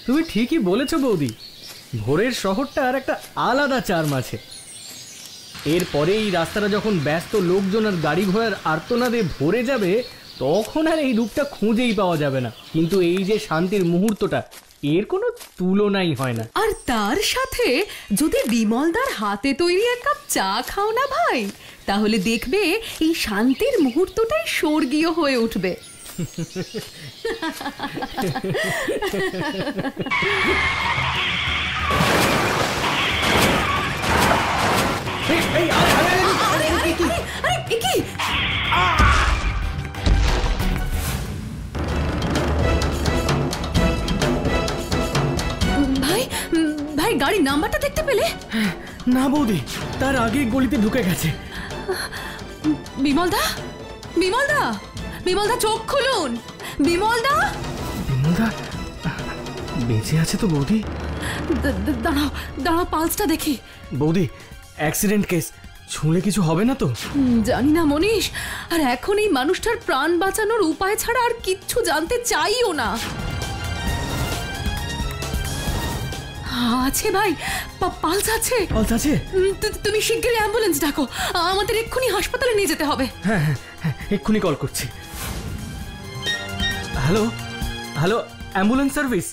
তুমি ঠিকই বলেছো বৌদি, ভোরের শহরটার একটা আলাদা চার্ম আছে। এরপরে এই রাস্তাটা যখন ব্যস্ত লোকজন আর গাড়ি ঘোড়ার আর্তনাদে ভরে যাবে, তখন আর এই রূপটা খুঁজেই পাওয়া যাবে না। কিন্তু এই যে শান্তির মুহূর্তটা, এর কোনো তুলনাই হয় না। আর তার সাথে যদি বিমলদার হাতে তৈরি এক কাপ চা খাও না ভাই, তাহলে দেখবে এই শান্তির মুহূর্তটাই স্বর্গীয় হয়ে উঠবে। ভাই ভাই গাড়ির নাম্বারটা দেখতে পেলে? না বৌদি, তার আগে গলিতে ঢুকে গেছে। বিমলদা, বিমলদা, বিমলদা চোখ খুলুন। বিমলদা, বিমলদা বেঁচে আছে তো বৌদি? দাঁড়াও দাঁড়াও, পালসটা দেখি। বৌদি, অ্যাক্সিডেন্ট কেস, ছুঁলে কিছু হবে না তো? জানি না মনীষ, আর এখন এই মানুষটার প্রাণ বাঁচানোর উপায় ছাড়া আর কিচ্ছু জানতে চাইও না। আছে ভাই, পালস আছে। পালস আছে? তুমি শিগগিরই অ্যাম্বুলেন্স ডাকো, আমাদের এক্ষুনি হাসপাতালে নিয়ে যেতে হবে। হ্যাঁ হ্যাঁ হ্যাঁ, এক্ষুনি কল করছি। Hello hello, ambulance service.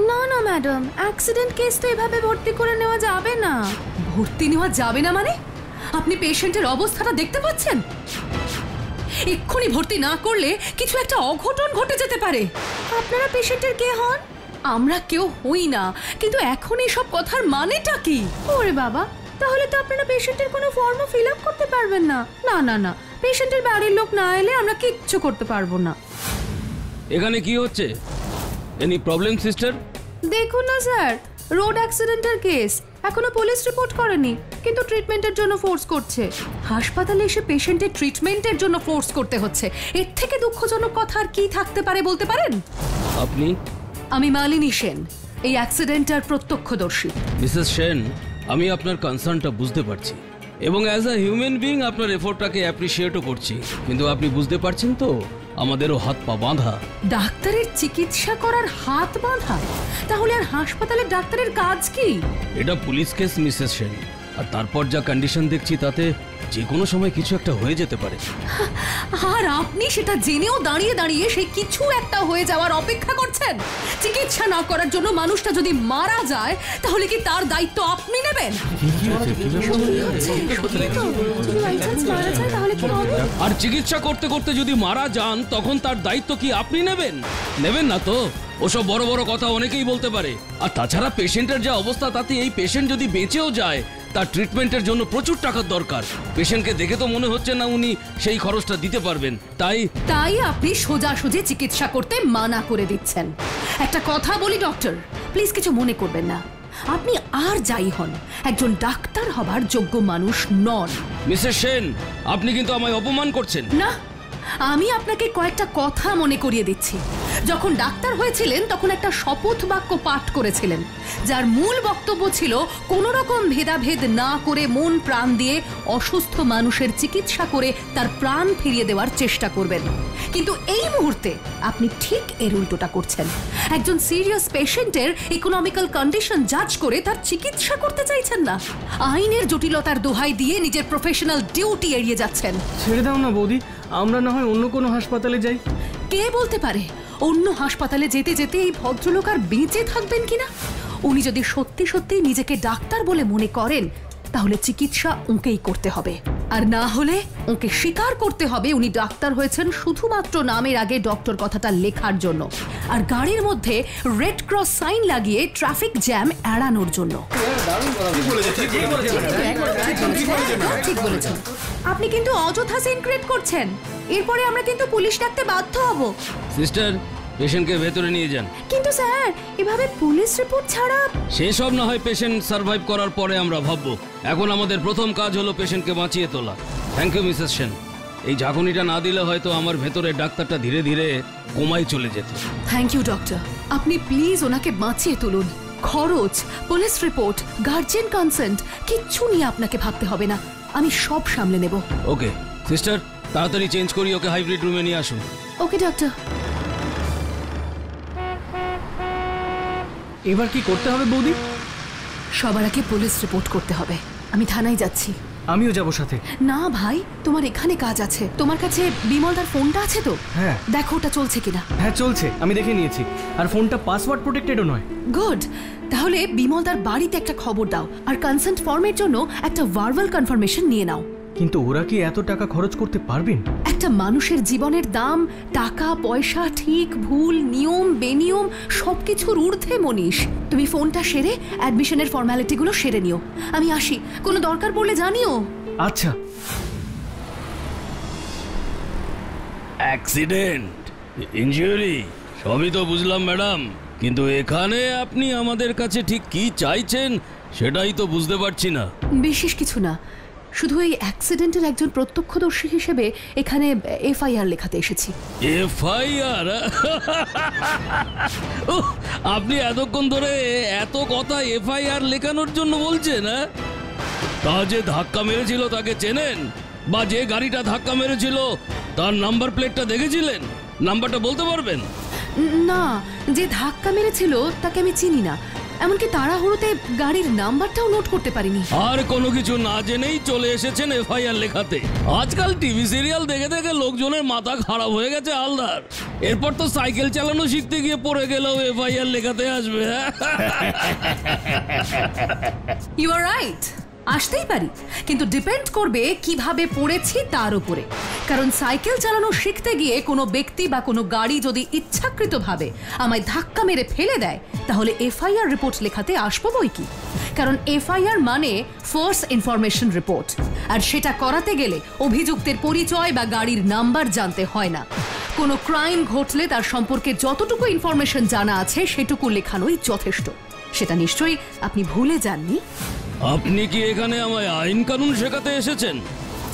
না না ম্যাডাম, অ্যাক্সিডেন্ট কেস তো এভাবে ভর্তি করে নেওয়া যাবে না। ভর্তি নেওয়া যাবে না মানে? আপনি পেশেন্টের অবস্থাটা দেখতে পাচ্ছেন? এক্ষুনি ভর্তি না করলে কিছু একটা অঘটন ঘটে যেতে পারে। আপনারা পেশেন্টের কে হন? আমরা কেউ হই না, কিন্তু এখন এইসব কথার মানেটা কি? ওরে বাবা, তাহলে তো আপনারা পেশেন্টের কোনো ফর্মও ফিল আপ করতে পারবেন না। না না না, পেশেন্টের বাড়ির লোক না এলে আমরা কিচ্ছু করতে পারবো না। এখানে কি হচ্ছে? Any problem sister? দেখুন না স্যার, রোড অ্যাক্সিডেন্টের কেস, এখনো পুলিশ রিপোর্ট করেনি, কিন্তু ট্রিটমেন্টের জন্য ফোর্স করছে। হাসপাতালে এসে পেশেন্টের ট্রিটমেন্টের জন্য ফোর্স করতে হচ্ছে। এর থেকে দুঃখজনক কথা আর কি থাকতে পারে বলতে পারেন? আপনি? আমি মালিনী সেন, এই অ্যাক্সিডেন্টের প্রত্যক্ষদর্শী। মিসেস সেন, আমি আপনার কনসার্নটা বুঝতে পারছি এবং অ্যাজ আ হিউম্যান বিইং আপনার এফোর্টটাকে অ্যাপ্রিশিয়েটও করছি, কিন্তু আপনি বুঝতে পারছেন তো আমাদেরও হাত পা বাঁধা। ডাক্তারের চিকিৎসা করার হাত বাঁধা? তাহলে আর হাসপাতালের ডাক্তারের কাজ কি? এটা পুলিশ কেস মিসেস সেন, আর তারপর যা কন্ডিশন দেখছি তাতে যে কোনো সময় কিছু একটা হয়ে যেতে পারে। আর আপনি সেটা জেনেও দাঁড়িয়ে দাঁড়িয়ে সেই কিছু একটা হয়ে যাওয়ার অপেক্ষা করছেন? চিকিৎসা না করার জন্য মানুষটা যদি মারা যায়, তাহলে কি তার দায়িত্ব আপনি নেবেন? আর চিকিৎসা করতে করতে যদি মারা যান, তখন তার দায়িত্ব কি আপনি নেবেন? নেবেন না তো। ওসব বড় বড় কথা অনেকেই বলতে পারে। আর তাছাড়া পেশেন্টের যা অবস্থা, তাতে এই পেশেন্ট যদি বেঁচেও যায়, তার ট্রিটমেন্টের জন্য প্রচুর টাকার দরকার। পেশেন্টকে দেখে তো মনে হচ্ছে না উনি সেই খরচটা দিতে পারবেন। তাই আপনি সোজাসুজি চিকিৎসা করতে মানা করে দিচ্ছেন। একটা কথা বলি ডক্টর, প্লিজ কিছু মনে করবেন না। আপনি আর যাই হন, একজন ডাক্তার হবার যোগ্য মানুষ নন। মিসেস সেন, আপনি কিন্তু আমায় অপমান করছেন। না, আমি আপনাকে কয়েকটা কথা মনে করিয়ে দিচ্ছি। যখন ডাক্তার হয়েছিলেন তখন একটা শপথ বাক্য পাঠ করেছিলেন, যার মূল বক্তব্য ছিল কোনো রকম ভেদাভেদ না করে মন প্রাণ দিয়ে অসুস্থ মানুষের চিকিৎসা করে তার প্রাণ ফিরিয়ে দেওয়ার চেষ্টা করবেন। কিন্তু এই মুহূর্তে আপনি ঠিক এর উল্টোটা করছেন। একজন সিরিয়াস পেশেন্টের ইকোনমিক্যাল কন্ডিশন জাজ করে তার চিকিৎসা করতে চাইছেন না। আইনের জটিলতার দোহাই দিয়ে নিজের প্রফেশনাল ডিউটি এড়িয়ে যাচ্ছেন। ছেড়ে দাও না বৌদি, আমরা না হয় অন্য কোনো হাসপাতালে যাই। কে বলতে পারে অন্য হাসপাতালে যেতে যেতে এই ভদ্রলোক আর বেঁচে থাকবেন কিনা? উনি যদি সত্যি সত্যি নিজেকে ডাক্তার বলে মনে করেন, তাহলে চিকিৎসা ওঁকেই করতে হবে। আর না হলে ওকে স্বীকার করতে হবে উনি ডাক্তার হয়েছেন শুধুমাত্র নামের আগে ডক্টর কথাটা লেখার জন্য, আর গাড়ির মধ্যে রেড ক্রস সাইন লাগিয়ে ট্রাফিক জ্যাম এড়ানোর জন্য। ঠিক বলেছেন। আপনি কিন্তু অযথা সিন ক্রিয়েট করছেন। এরপরে আমরা কিন্তু পুলিশ ডাকতে বাধ্য হব। সিস্টার, পেশেন্টকে ভেতরে নিয়ে যান। কিন্তু স্যার, এভাবে পুলিশ রিপোর্ট ছাড়া সেসব না হয় পেশেন্ট সার্ভাইভ করার পরে আমরা ভাববো। এখন আমাদের প্রথম কাজ হলো পেশেন্টকে বাঁচিয়ে তোলা। Thank you Mrs Sen. এই ঝাঁকুনিটা না দিলে হয়তো আমার ভেতরে ডাক্তারটা ধীরে ধীরে কোমায় চলে যেত। Thank you doctor. আপনি প্লিজ ওনাকে বাঁচিয়ে তুলুন। খরচ, পুলিশ রিপোর্ট, গার্জিয়ান কনসেন্ট কিচ্ছু নিয়ে আপনাকে ভাবতে হবে না, আমি সব সামলে নেব। ওকে সিস্টার, তাড়াতাড়ি চেঞ্জ করি, ওকে হাইব্রিড রুমে নিয়ে আসুন। ওকে ডক্টর। এবার কি করতে হবে বৌদি? সবার আগে পুলিশ রিপোর্ট করতে হবে। আমি থানায় যাচ্ছি। আমিও যাব সাথে। না ভাই, তোমার এখানে কাজ আছে। তোমার কাছে বিমলদার ফোনটা আছে তো? হ্যাঁ। দেখো ওটা চলছে কিনা। হ্যাঁ চলছে, আমি দেখে নিয়েছি। আর ফোনটা পাসওয়ার্ড প্রোটেক্টেডও নয়। গুড। তাহলে বিমলদার বাড়িতে একটা খবর দাও, আর কনসেন্ট ফর্মের জন্য একটা ভার্বাল কনফার্মেশন নিয়ে নাও। কিন্তু ওরা কি এত টাকা খরচ করতে পারবেন? একটা মানুষের জীবনের দাম, টাকা পয়সা, ঠিক ভুল, নিয়ম বেনিয়ম সবকিছুর ঊর্ধ্বে মনীষ। তুমি ফোনটা সেরে অ্যাডমিশনের ফর্মালিটিগুলো সেরে নিও। আমি আসি, কোনো দরকার পড়লে জানিও। আচ্ছা। অ্যাক্সিডেন্ট, ইনজুরি সবই তো বুঝলাম ম্যাডাম, কিন্তু এখানে আপনি আমাদের কাছে ঠিক কি চাইছেন সেটাই তো বুঝতে পারছি না। বিশেষ কিছু না, শুধু এই অ্যাক্সিডেন্টের একজন প্রত্যক্ষদর্শী হিসেবে এখানে এফআইআর লেখাতে এসেছি। এফআইআর? আপনি এতক্ষণ ধরে এত কথা এফআইআর লেখানোর জন্য বলছেন? তা যে ধাক্কা মেরেছিল তাকে চেনেন? বা যে গাড়িটা ধাক্কা মেরেছিল তার নাম্বার প্লেটটা দেখেছিলেন? নাম্বারটা বলতে পারবেন? না, যে ধাক্কা মেরেছিল তাকে আমি চিনি না, এমনকি তাড়াহুড়োতে গাড়ির নাম্বারটাও নোট করতে পারিনি। আর কোনো কিছু না জেনেই চলে এসেছেন এফআইআর লেখাতে। আজকাল টিভি সিরিয়াল দেখে দেখে লোকজনের মাথা খারাপ হয়ে গেছে আলদার। এরপর তো সাইকেল চালানো শিখতে গিয়ে পড়ে গেলেও এফআইআর লেখাতে আসবে। ইউ আর রাইট, আসতেই পারি, কিন্তু ডিপেন্ড করবে কিভাবে পড়েছি তার উপরে। কারণ সাইকেল চালানো শিখতে গিয়ে কোনো ব্যক্তি বা কোনো গাড়ি যদি ইচ্ছাকৃতভাবে আমায় ধাক্কা মেরে ফেলে দেয়, তাহলে এফআইআর রিপোর্ট লেখাতে আসবো বই কি। কারণ এফআইআর মানে ফার্স্ট ইনফরমেশন রিপোর্ট, আর সেটা করাতে গেলে অভিযুক্তের পরিচয় বা গাড়ির নাম্বার জানতে হয় না। কোনো ক্রাইম ঘটলে তার সম্পর্কে যতটুকু ইনফরমেশন জানা আছে সেটুকু লেখানোই যথেষ্ট। সেটা নিশ্চয়ই আপনি ভুলে যাননি। আপনি কি এখানে আমায় আইন কানুন শেখাতে এসেছেন?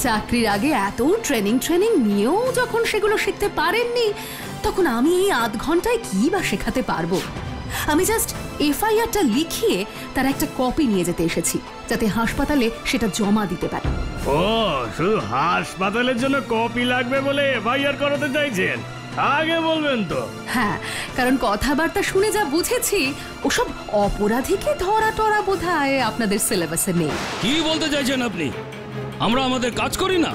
চাকরির আগে এত ট্রেনিং নিয়েও যখন সেগুলো শিখতে পারেননি, তখন আমি এই আধ ঘন্টায় কি বা শেখাতে পারবো? আমি জাস্ট এফআইআরটা লিখিয়ে তার একটা কপি নিয়ে যেতে এসেছি, যাতে হাসপাতালে সেটা জমা দিতে পারে। ও, শুধু হাসপাতালের জন্য কপি লাগবে বলে এফআইআর করাতে চাইছেন? আগে বলবেন তো। হ্যাঁ, কারণ কথাবার্তা শুনে যা বুঝেছি, ওসব অপরাধীকে ধরা টরা বোধহয় আপনাদের সিলেবাসে নেই। কি বলতে চাইছেন আপনি? আমরা আমাদের কাজ করি না?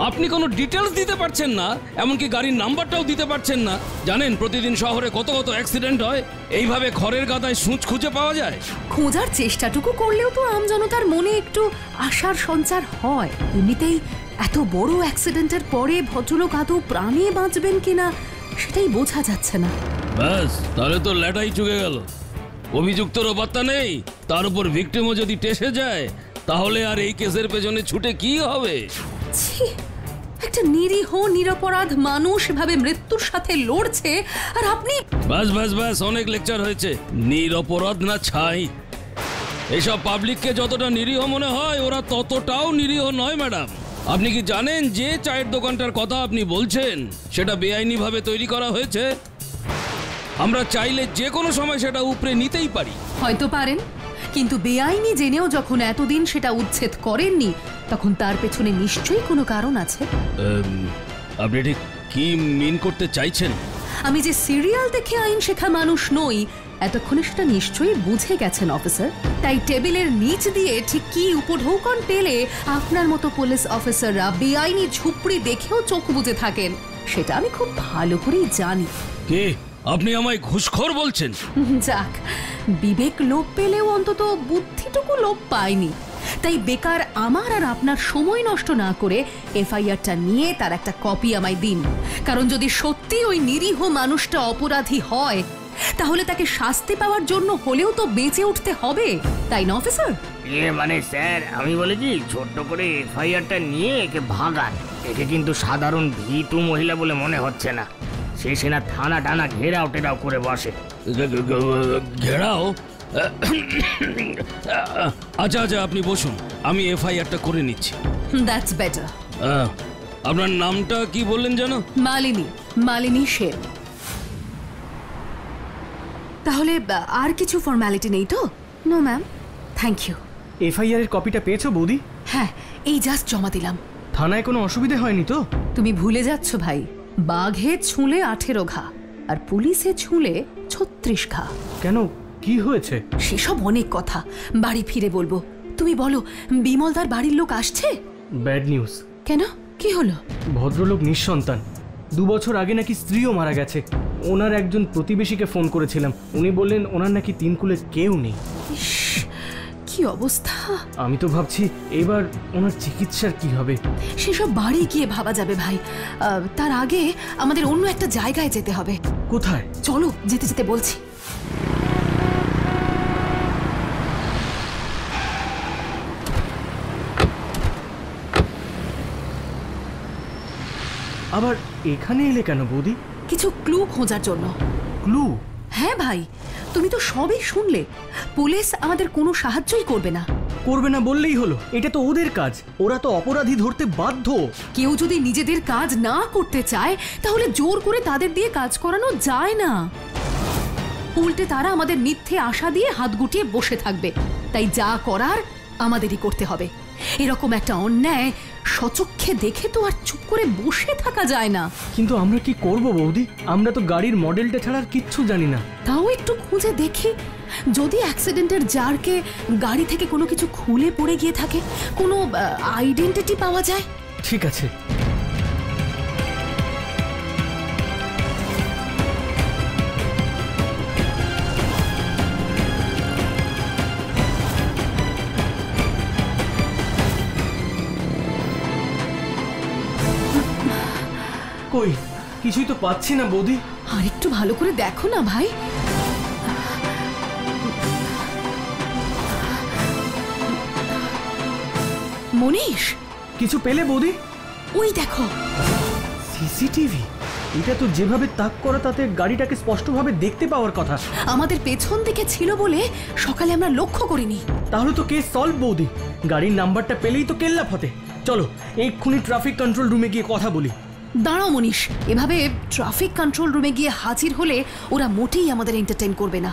আপনি কোনো ডিটেলস দিতে পারছেন না, এমনকি গাড়ির নাম্বারটাও দিতে পারছেন না। জানেন প্রতিদিন শহরে কত কত অ্যাক্সিডেন্ট হয়? এইভাবে খড়ের গাদায় সূঁচ খুঁজে পাওয়া যায়? খোঁজার চেষ্টাটুকু করলেও তো আমজনতার মনে একটু আশার সঞ্চার হয়। এমনিতেই এত বড় অ্যাক্সিডেন্টের পরে ভদ্রলোক আদৌ প্রাণে বাঁচবেন কিনা সেটাই বোঝা যাচ্ছে না। ব্যাস, তাহলে তো ল্যাটাই চুকে গেল। অভিযুক্তরও বার্তা নেই, তার উপর ভিকটিমও যদি টেসে যায়, তাহলে আর এই কেসের পেছনে ছুটে কি হবে? ছি, একটা নিরীহ নিরপরাধ মানুষ এভাবে মৃত্যুর সাথে লড়ছে, আর আপনি... ব্যাস ব্যাস ব্যাস, অনেক লেকচার হয়েছে। নিরপরাধ না ছাই। এইসব পাবলিককে যতটা নিরীহ মনে হয়, ওরা ততটাও নিরীহ নয় ম্যাডাম। আপনি কি জানেন যে চায়ের দোকানটার কথা আপনি বলছেন সেটা বেআইনিভাবে তৈরি করা হয়েছে? আমরা চাইলে যে কোনো সময় সেটা উপরে নিতেই পারি। হয়তো পারেন, কিন্তু বেআইনি জেনেও যখন এতদিন সেটা উচ্ছেদ করেননি, তখন তার পেছনে নিশ্চয়ই কোনো কারণ আছে। আপনি ঠিক কি মিন করতে চাইছেন? আমি যে সিরিয়াল দেখে আইন শেখা মানুষ নই, এতক্ষণে সেটা নিশ্চয়ই বুঝে গেছেন অফিসার। তাই টেবিলের নিচ দিয়ে ঠিক কি উপঢৌকন পেলে আপনার মতো পুলিশ অফিসাররা বেআইনি ঝুপড়ি দেখেও চোখ বুজে থাকেন, সেটা আমি খুব ভালো করেই জানি। কে আপনি আমায় ঘুষখোর বলছেন? যাক, বিবেক লোপ পেলেও অন্তত বুদ্ধিটুকু লোপ পায়নি। তাই বেকার আমার আর আপনার সময় নষ্ট না করে এফআইআরটা নিয়ে তার একটা কপি আমায় দিন। কারণ যদি সত্যি ওই নিরীহ মানুষটা অপরাধী হয়, তাহলে তাকে শাস্তি পাওয়ার জন্য হলেও তো বেঁচে উঠতে হবে, তাই না অফিসার? মানে স্যার, আমি বলেছি ছোট্ট করে এফআইআরটা নিয়ে একে ভাগান। একে কিন্তু সাধারণ ভীতু মহিলা বলে মনে হচ্ছে না। সে সেনা থানা টানা ঘেরাও টেরাও করে বসে। ঘেরাও? আচ্ছা আচ্ছা, আপনি বসুন, আমি এফআইআরটা করে নিচ্ছি। That's better. আপনার নামটা কি বললেন জানো? মালিনী সেন। তাহলে আর কিছু ফর্মালিটি নেই তো? No ma'am, thank you. FIR এর কপিটা পেয়েছো বৌদি? হ্যাঁ, এই জাস্ট জমা দিলাম। থানায় কোনো অসুবিধে হয়নি তো? তুমি ভুলে যাচ্ছ ভাই, বাঘে ছুঁলে 18 ঘা আর পুলিশে ছুঁলে 36 ঘা। কেন, কি হয়েছে? সেসব অনেক কথা বাড়ি ফিরে বলবো। তুমি বলো, বিমলদার বাড়ির লোক আসছে? Bad news. কেন, কি হলো? ভদ্রলোক নিঃসন্তান, 2 বছর আগে নাকি স্ত্রীও মারা গেছে। ওনার একজন প্রতিবেশীকে ফোন করেছিলাম, উনি বললেন ওনার নাকি 3 কুলে কেউ নেই। ইস, কি অবস্থা! আমি তো ভাবছি এবার ওনার চিকিৎসার কি হবে। সেসব বাড়ি গিয়ে ভাবা যাবে ভাই, তার আগে আমাদের অন্য একটা জায়গায় যেতে হবে। কোথায়? চলো, যেতে যেতে বলছি। আবার এখানে এলে কেন বৌদি? কিছু ক্লু খোঁজার জন্য। ক্লু? হ্যাঁ ভাই, তুমি তো সবই শুনলে। পুলিশ আমাদের কোনো সাহায্যই করবে না। করবে না বললেই হলো, এটা তো ওদের কাজ, ওরা তো অপরাধী ধরতে বাধ্য। কেউ যদি নিজেদের কাজ না করতে চায় তাহলে জোর করে তাদের দিয়ে কাজ করানো যায় না। উল্টে তারা আমাদের মিথ্যে আশা দিয়ে হাত গুটিয়ে বসে থাকবে। তাই যা করার আমাদেরই করতে হবে। এরকম একটা অন্যায় সচক্ষে দেখে তো আর চুপ করে বসে থাকা যায় না। কিন্তু আমরা কি করব বৌদি? আমরা তো গাড়ির মডেলটা ছাড়া আর কিচ্ছু জানি না। তাও একটু খুঁজে দেখি, যদি অ্যাক্সিডেন্টের জারকে গাড়ি থেকে কোনো কিছু খুলে পড়ে গিয়ে থাকে, কোনো আইডেন্টিটি পাওয়া যায়। ঠিক আছে। কই, কিছুই তো পাচ্ছি না বৌদি। আর একটু ভালো করে দেখো না ভাই। মনীষ, কিছু পেলে বৌদি? ওই দেখো, সিসিটিভি। এটা তো যেভাবে তাক করা তাতে গাড়িটাকে স্পষ্টভাবে দেখতে পাওয়ার কথা। আমাদের পেছন দিকে ছিল বলে সকালে আমরা লক্ষ্য করিনি। তাহলে তো কেস সলভ বৌদি। গাড়ির নাম্বারটা পেলেই তো কেল্লা ফতে। চলো এক্ষুনি ট্রাফিক কন্ট্রোল রুমে গিয়ে কথা বলি। দাঁড়াও মনীষ, এভাবে ট্রাফিক কন্ট্রোল রুমে গিয়ে হাজির হলে ওরা মোটেই আমাদের এন্টারটেইন করবে না।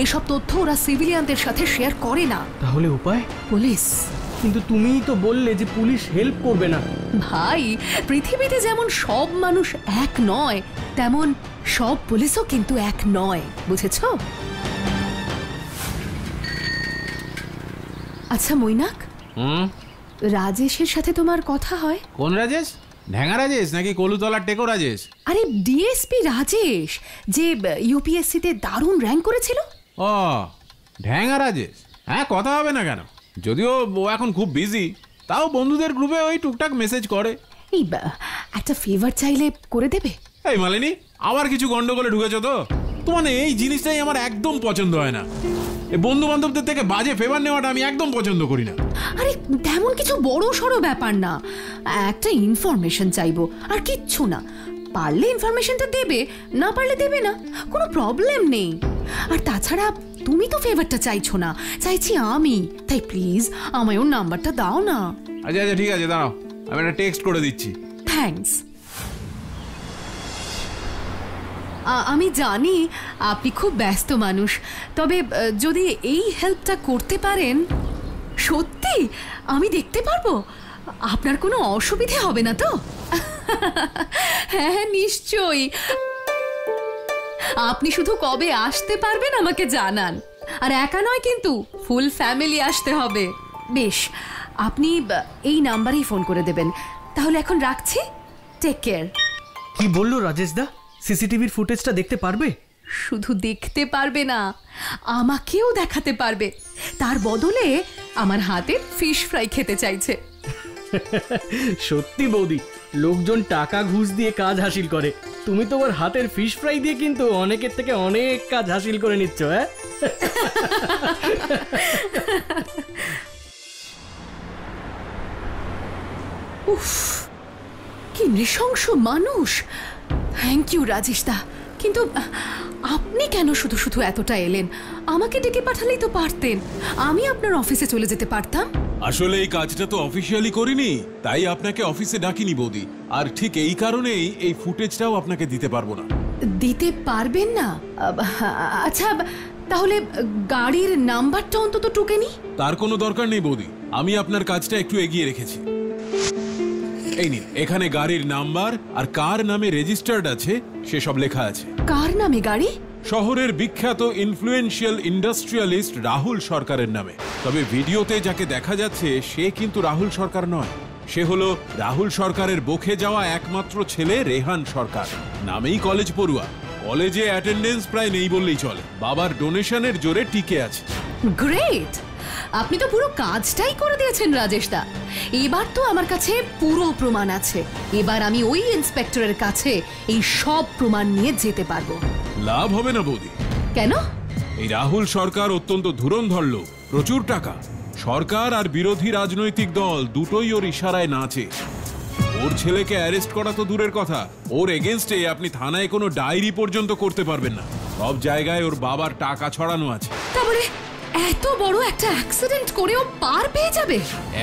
এসব তথ্য ওরা সিভিলিয়ানদের সাথে শেয়ার করে না। তাহলে উপায়? পুলিশ। কিন্তু তুমিই তো বললে যে পুলিশ হেল্প করবে না। ভাই, পৃথিবীতে যেমন সব মানুষ এক নয়, তেমন সব পুলিশও কিন্তু এক নয়, বুঝেছো? আচ্ছা মৈনাক, রাজেশের সাথে তোমার কথা হয়? কোন রাজেশ? ঢ্যাঙা রাজেশ নাকি কলুতলার টেকো রাজেশ? আরে ডিএসপি রাজেশ, যে ইউপিএসসিতে দারুণ র্যাঙ্ক করেছিল। ও, ঢ্যাঙা রাজেশ। হ্যাঁ, কথা হবে না কেন? যদিও ও এখন খুব বিজি, তাও বন্ধুদের গ্রুপে ওই টুকটাক মেসেজ করে। এই একটা ফেভার চাইলে করে দেবে? এই মালিনী, আবার কিছু গন্ডগোলে ঢুকেছো তো? তোমার এই জিনিসটাই আমার একদম পছন্দ হয় না। এই বন্ধু বান্ধবদের থেকে বাজে ফেভার নেওয়াটা আমি একদম পছন্দ করি না। আরে তেমন কিছু বড় সড়ো ব্যাপার না, একটা ইনফরমেশন চাইবো, আর কিচ্ছু না। পারলে ইনফরমেশনটা দেবে, না পারলে দেবে না, কোনো প্রবলেম নেই। আর তাছাড়া তুমি তো ফেভারটা চাইছো না, চাইছি আমি। তাই প্লিজ আমায় ওর নাম্বারটা দাও না। আচ্ছা আচ্ছা, ঠিক আছে, দাঁড়াও, আমি একটা টেক্সট করে দিচ্ছি। থ্যাঙ্কস। আমি জানি আপনি খুব ব্যস্ত মানুষ, তবে যদি এই হেল্পটা করতে পারেন, সত্যি আমি দেখতে পারবো। আপনার কোনো অসুবিধে হবে না তো? হ্যাঁ নিশ্চয়ই। আপনি শুধু কবে আসতে পারবেন আমাকে জানান। আর একা নয় কিন্তু, ফুল ফ্যামিলি আসতে হবে। বেশ, আপনি এই নাম্বারেই ফোন করে দেবেন। তাহলে এখন রাখছি, টেক কেয়ার। কি বললো রাজেশ দা? সিসিটিভির ফুটেজটা দেখতে পারবে? শুধু দেখতে পারবে না, আমাকেও দেখাতে পারবে। তার বদলে আমার হাতে ফিশ ফ্রাই খেতে চাইছে। সত্যি বৌদি, লোকজন টাকা ঘুষ দিয়ে কাজ হাসিল করে, তুমি তোমার হাতের ফিশ ফ্রাই দিয়ে কিন্তু অনেকের থেকে অনেক কাজ হাসিল করে নিচ্ছ। হ্যাঁ, উফ, কি নৃশংস মানুষ। থ্যাংক ইউ রাজেশ দা, কিন্তু আপনি কেন শুধু শুধু এতটা এলেন? আমাকে ডেকে পাঠালেই তো পারতেন, আমি আপনার অফিসে চলে যেতে পারতাম। আসলে এই কাজটা তো অফিসিয়ালি করিনি, তাই আপনাকে অফিসে ডাকিনি বৌদি। আর ঠিক এই কারণেই এই ফুটেজটাও আপনাকে দিতে পারবো না। দিতে পারবেন না? আচ্ছা, তাহলে গাড়ির নাম্বারটা অন্তত টুকে নি। তার কোনো দরকার নেই বৌদি, আমি আপনার কাজটা একটু এগিয়ে রেখেছি। এই নিন, এখানে গাড়ির নাম্বার আর কার নামে রেজিস্টার্ড আছে সেসব লেখা আছে। কার নামে গাড়ি? শহরের বিখ্যাত ইনফ্লুয়েন্সিয়াল ইন্ডাস্ট্রিয়ালিস্ট রাহুল সরকারের নামে। তবে ভিডিওতে যাকে দেখা যাচ্ছে সে কিন্তু রাহুল সরকার নয়, সে হলো রাহুল সরকারের বকে যাওয়া একমাত্র ছেলে রেহান সরকার। নামেই কলেজ পড়ুয়া, কলেজে অ্যাটেন্ডেন্স প্রায় নেই বললেই চলে, বাবার ডোনেশনের জোরে টিকে আছে। গ্রেট, আপনি তো পুরো কাজটাই করে দিয়েছেন রাজেশ দা। এবার তো আমার কাছে পুরো প্রমাণ আছে, এবার আমি ওই ইন্সপেক্টরের কাছে এই সব প্রমাণ নিয়ে যেতে পারবো। লাভ হবে না বৌদি। কেন? এই রাহুল সরকার অত্যন্ত ধুরন্ধর লোক, প্রচুর টাকা। সরকার আর বিরোধী রাজনৈতিক দল দুটোই ওর ইশারায় নাচে। ওর ছেলেকে অ্যারেস্ট করা তো দূরের কথা, ওর এগেনস্টে আপনি থানায় কোনো ডায়েরি পর্যন্ত করতে পারবেন না। সব জায়গায় ওর বাবার টাকা ছড়ানো আছে। তারপরে এত বড় একটা অ্যাক্সিডেন্ট করেও পার পেয়ে যাবে?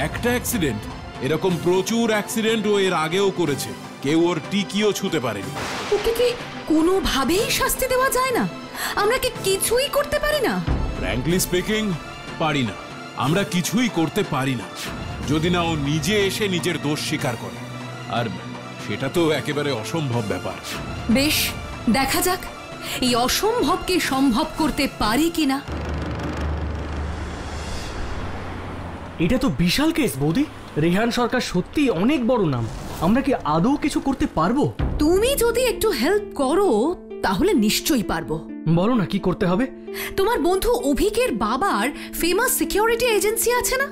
একটা অ্যাক্সিডেন্ট? এরকম প্রচুর অ্যাক্সিডেন্ট ও এর আগেও করেছে, কেউ ওর টিকিও ছুঁতে পারেনি। ওকে কি কোনোভাবেই শাস্তি দেওয়া যায় না? আমরা কি কিছুই করতে পারি না? ফ্র্যাঙ্কলি স্পিকিং, পারি না। আমরা কিছুই করতে পারি না যদি না ও নিজে এসে নিজের দোষ স্বীকার করে, আর সেটা তো একেবারে অসম্ভব ব্যাপার। বেশ, দেখা যাক এই অসম্ভবকে সম্ভব করতে পারি কিনা। এটা তো বিশাল কেস বৌদি। রেহান সরকার সত্যি অনেক বড় নাম। আমরা কি আদৌ কিছু করতে পারবো? তুমি যদি একটু হেল্প করো তাহলে নিশ্চয়ই পারবো। বলো না কি করতে হবে। তোমার বন্ধু অভিকের বাবার ফেমাস সিকিউরিটি এজেন্সি আছে না,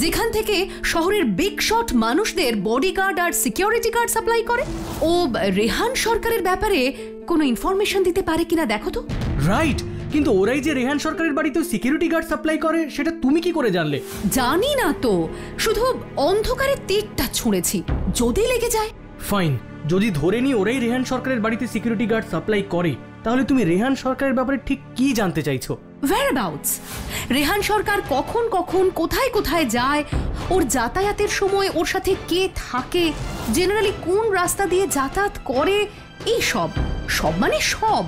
যেখান থেকে শহরের বিগ শট মানুষদের বডিগার্ড আর সিকিউরিটি গার্ড সাপ্লাই করে? ও রেহান সরকারের ব্যাপারে কোনো ইনফরমেশন দিতে পারে কিনা দেখো তো। রাইট, কিন্তু ওরাই যে রেহান সরকারের বাড়িতে সিকিউরিটি গার্ড সাপ্লাই করে সেটা তুমি কি করে জানলে? জানি না তো, শুধু অন্ধকারে তীরটা ছুঁড়েছি, যদি লেগে যায়। ফাইন, যদি ধরে নি ওরাই রেহান সরকারের বাড়িতে সিকিউরিটি গার্ড সাপ্লাই করে, তাহলে তুমি রেহান সরকারের ব্যাপারে ঠিক কি জানতে চাইছো? whereabouts, রেহান সরকার কখন কখন কোথায় কোথায় যায়, ওর যাতায়াতের সময় ওর সাথে কে থাকে, জেনারেলি কোন রাস্তা দিয়ে যাতায়াত করে, এই সব সব মানে সব।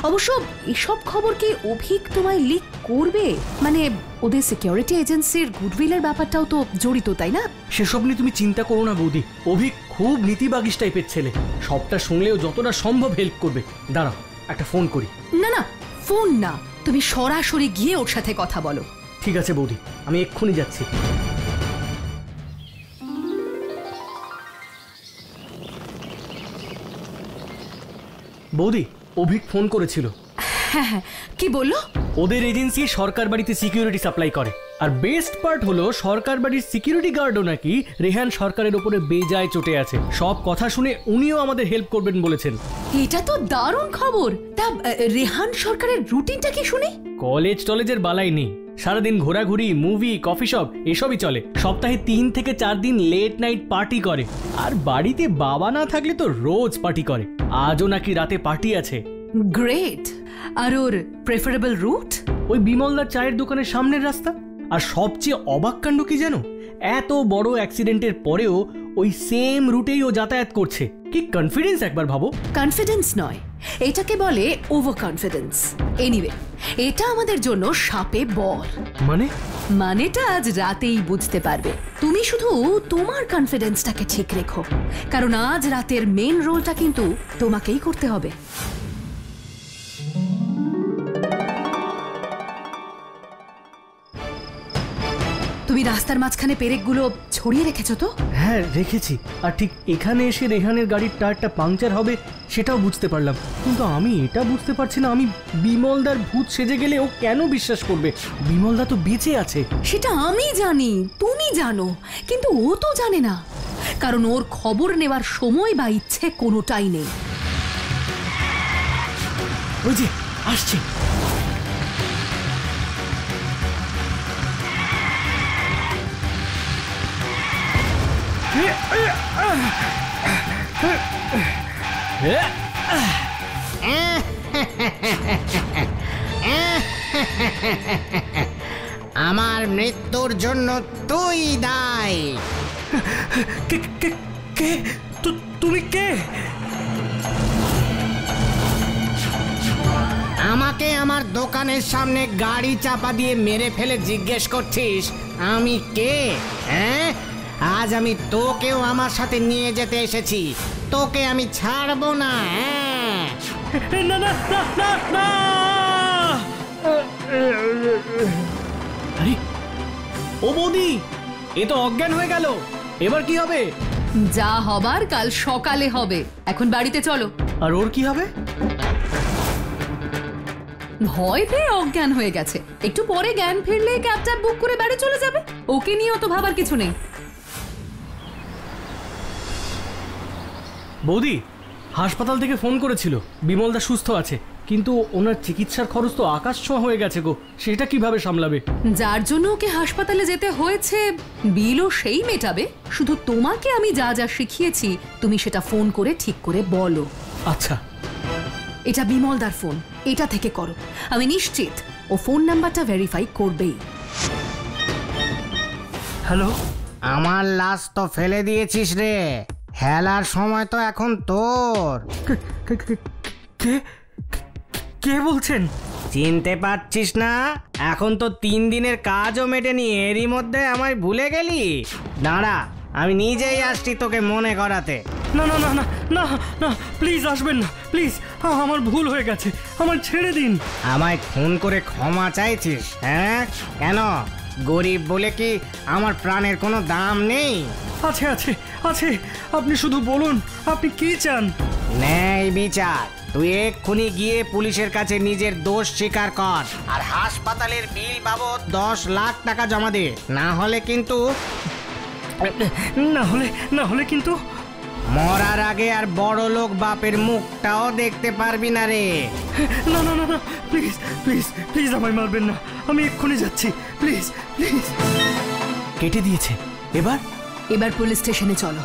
অবশ্য এসব খবর কি অভিক তোমায় লিক করবে? মানে ওদের সিকিউরিটি এজেন্সির গুডউইলের ব্যাপারটাও তো জড়িত, তাই না? সেসব নিয়ে তুমি চিন্তা করো না বৌদি। অভিক খুব নীতিবাগিস টাইপের ছেলে, সবটা শুনলেও যতটা সম্ভব হেল্প করবে। দাঁড়াও, একটা ফোন করি। না না, ফোন না, তুমি সরাসরি গিয়ে ওর সাথে কথা বলো। ঠিক আছে বৌদি, আমি এক্ষুনি যাচ্ছি। বৌদি, অভিক ফোন করেছিল। হ্যাঁ হ্যাঁ, কি বললো? ওদের এজেন্সি সরকার বাড়িতে সিকিউরিটি সাপ্লাই করে, আর বেস্ট পার্ট হলো সরকার বাড়ির সিকিউরিটি গার্ডও নাকি রেহান সরকারের উপরে বেজায় চটে আছে। সব কথা শুনে উনিও আমাদের হেল্প করবেন বলেছেন। এটা তো দারুণ খবর। তা রেহান সরকারের রুটিনটা কি শুনি? কলেজ টলেজের বালাই নেই, সারাদিন ঘোরাঘুরি, মুভি, কফি শপ এসবই চলে। সপ্তাহে 3 থেকে 4 দিন লেট নাইট পার্টি করে, আর বাড়িতে বাবা না থাকলে তো রোজ পার্টি করে। আজও নাকি রাতে পার্টি আছে। গ্রেট। আর ওর প্রেফারেবল রুট? ওই বিমলদার চায়ের দোকানের সামনের রাস্তা। আর সবচেয়ে অবাক কাণ্ড কি জানো, এত বড় অ্যাক্সিডেন্টের পরেও ওই সেম রুটেই ও যাতায়াত করছে। কি কনফিডেন্স একবার ভাবো। কনফিডেন্স নয়, এটাকে বলে ওভার কনফিডেন্স। এনিওয়ে, এটা আমাদের জন্য সাপে বর। মানেটা আজ রাতেই বুঝতে পারবে। তুমি শুধু তোমার কনফিডেন্সটাকে ঠিক রেখো, কারণ আজ রাতের মেন রোলটা কিন্তু তোমাকেই করতে হবে। তুমি রাস্তার মাঝখানে পেরেকগুলো ছড়িয়ে রেখেছো তো? হ্যাঁ রেখেছি, আর ঠিক এখানে এসে রেহানের গাড়ির টায়ারটা পাংচার হবে সেটাও বুঝতে পারলাম। কিন্তু আমি এটা বুঝতে পারছি না, আমি বিমলদার ভূত সেজে গেলে ও কেন বিশ্বাস করবে? বিমলদা তো বেঁচে আছে। সেটা আমি জানি, তুমি জানো, কিন্তু ও তো জানে না, কারণ ওর খবর নেওয়ার সময় বা ইচ্ছে কোনোটাই নেই। ওই যে আসছে। আমার মৃত্যুর জন্য তুই দায়ী। তুমি কে? আমাকে আমার দোকানের সামনে গাড়ি চাপা দিয়ে মেরে ফেলে জিজ্ঞেস করছিস আমি কে? হ্যাঁ, আজ আমি তোকেও আমার সাথে নিয়ে যেতে এসেছি, তোকে আমি ছাড়বো না। হ্যাঁ না না না না না! আরে ও বৌদি, এ তো অজ্ঞান হয়ে গেল, এবার কি হবে? যা হবার কাল সকালে হবে, এখন বাড়িতে চলো। আর ওর কি হবে? ভয় পেয়ে অজ্ঞান হয়ে গেছে, একটু পরে জ্ঞান ফিরলে ক্যাবটা বুক করে বাড়ি চলে যাবে, ওকে নিয়ে অত ভাবার কিছু নেই। বৌদি হাসপাতাল থেকে ফোন করেছিল, বিমলদা সুস্থ আছে, কিন্তু ওনার চিকিৎসার খরচ তো আকাশ ছোঁয়া হয়ে গেছে গো, সেটা কিভাবে সামলাবে? যার জন্য ওকে হাসপাতালে যেতে হয়েছে বিলও সেই মেটাবে, শুধু তোমাকে আমি যা যা শিখিয়েছি তুমি সেটা ফোন করে ঠিক করে বলো। আচ্ছা। এটা বিমলদার ফোন, এটা থেকে করো, আমি নিশ্চিত ও ফোন নাম্বারটা ভেরিফাই করবেই। হ্যালো, আমার লাশ তো ফেলে দিয়েছিস রে, হেলার সময় তো এখন তোর। কে কে বলছেন? চিনতে পারছিস না? এখন তো 3 দিনের কাজও মেটেনি, এরই মধ্যে আমায় ভুলে গেলি? দাঁড়া, আমি নিজেই আসছি তোকে মনে করাতে। না না না না না না, প্লিজ আসবেন না, প্লিজ, আমার ভুল হয়ে গেছে, আমার ছেড়ে দিন। আমায় ফোন করে ক্ষমা চাইছিস? হ্যাঁ, কেন? গরিব বলে কি আমার প্রাণের কোনো দাম নেই? আছে আছে আছে, আপনি শুধু বলুন আপনি কি চান। ন্যায় বিচার। তুই এক্ষুনি গিয়ে পুলিশের কাছে নিজের দোষ স্বীকার কর, আর হাসপাতালের বিল বাবদ 10 লাখ টাকা জমা দে, না হলে কিন্তু না হলে কিন্তু মরার আগে আর বড় লোক বাপের মুখটাও দেখতে পারবি না রে। না না না না, প্লিজ প্লিজ প্লিজ আমায় মারবেন না, আমি এক্ষুনি যাচ্ছি, প্লিজ প্লিজ। কেটে দিয়েছে, এবার পুলিশ স্টেশনে চলো।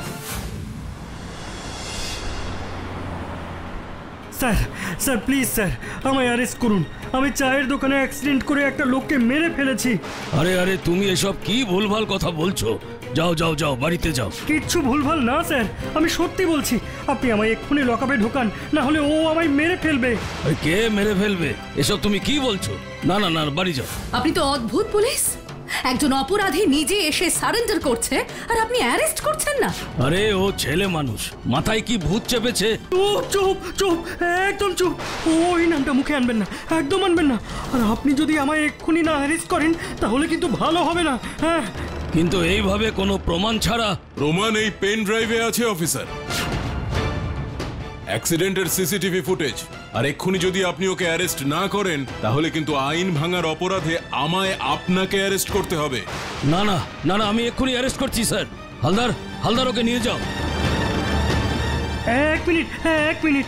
স্যার স্যার প্লিজ স্যার, আমায় অ্যারেস্ট করুন, আমি চায়ের দোকানে অ্যাক্সিডেন্ট করে একটা লোককে মেরে ফেলেছি। আরে আরে, তুমি এসব কি ভুলভাল কথা বলছো? যাও যাও যাও, বাড়িতে যাও। কিচ্ছু ভুলভাল না স্যার, আমি সত্যি বলছি, আপনি আমায় এক্ষুনি লকআপে ঢোকান, না হলে ও আমায় মেরে ফেলবে। আরে কে মেরে ফেলবে? এসব তুমি কি বলছো? না না না, বাড়ি যাও। আপনি তো অদ্ভুত পুলিশ, একজন অপরাধী নিজে এসে সারেন্ডার করছে আর আপনি অ্যারেস্ট করছেন না। আরে ও ছেলে মানুষ, মাথায় কি ভূত চেপেছে? চুপ চুপ, একদম চুপ, ওই নামটা মুখে আনবেন না, একদম আনবেন না, আর আপনি যদি আমায় এক্ষুনি না অ্যারেস্ট করেন তাহলে কিন্তু ভালো হবে না। হ্যাঁ, কিন্তু এইভাবে কোনো প্রমাণ ছাড়া? প্রমাণ এই পেন ড্রাইভে আছে অফিসার, অ্যাক্সিডেন্টের সিসিটিভি ফুটেজ। আর এক্ষুনি যদি আপনি ওকে অ্যারেস্ট না করেন তাহলে কিন্তু আইন ভাঙার অপরাধে আমায় আপনাকে অ্যারেস্ট করতে হবে। না না না না, আমি এক্ষুনি অ্যারেস্ট করছি স্যার। হালদার, হালদার ওকে নিয়ে যাও। এক মিনিট,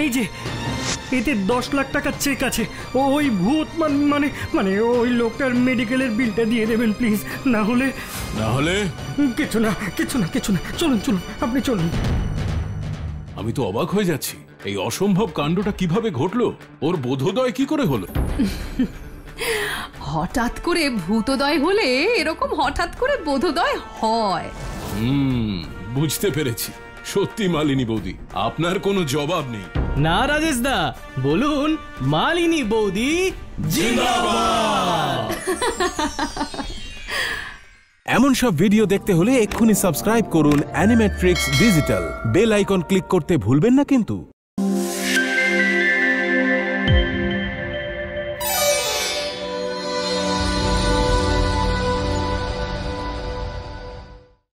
এই যে এতে 10 লাখ টাকার চেক আছে, ওই ভূত মানে ওই লোকটার মেডিকেলের বিলটা দিয়ে দেবেন প্লিজ, না হলে কিছু না, চলুন আপনি চলুন। আমি তো অবাক হয়ে যাচ্ছি, এই অসম্ভব কাণ্ডটা কিভাবে ঘটলো? ওর বোধোদয় কি করে হলো? হঠাৎ করে ভূতোদয় হলে এরকম হঠাৎ করে বোধোদয় হয়। বুঝতে পেরেছি, সত্যি মালিনী বৌদি, আপনার কোনো জবাব নেই। না রাজেশ দা, বলুন মালিনী বৌদি জিন্দাবাদ। এমন সব ভিডিও দেখতে হলে এক্ষুনি সাবস্ক্রাইব করুন Animetrix digital, bell icon click করতে ভুলবেন না কিন্তু।